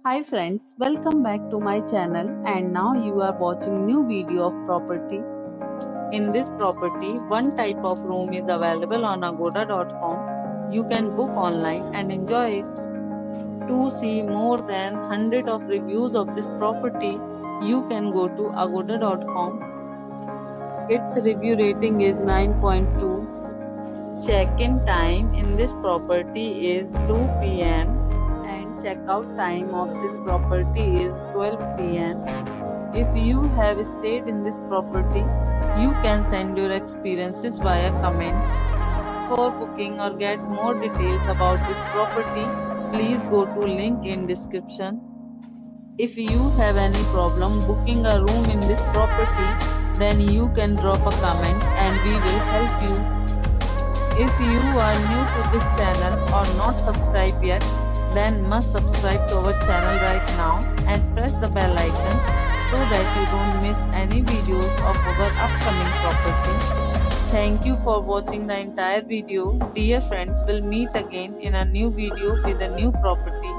Hi friends, welcome back to my channel and now you are watching new video of property. In this property, one type of room is available on agoda.com. You can book online and enjoy it. To see more than 100 of reviews of this property, you can go to agoda.com. Its review rating is 9.2. Check-in time in this property is 2 p.m. and check-out time of this property is 12 p.m. If you have stayed in this property, you can send your experiences via comments. For booking or get more details about this property, please go to link in description. If you have any problem booking a room in this property, then you can drop a comment and we will help you. If you are new to this channel or not subscribed yet, then must subscribe to our channel right now and press the bell icon so that you don't miss any videos of our upcoming property. Thank you for watching the entire video. Dear friends, we'll meet again in a new video with a new property.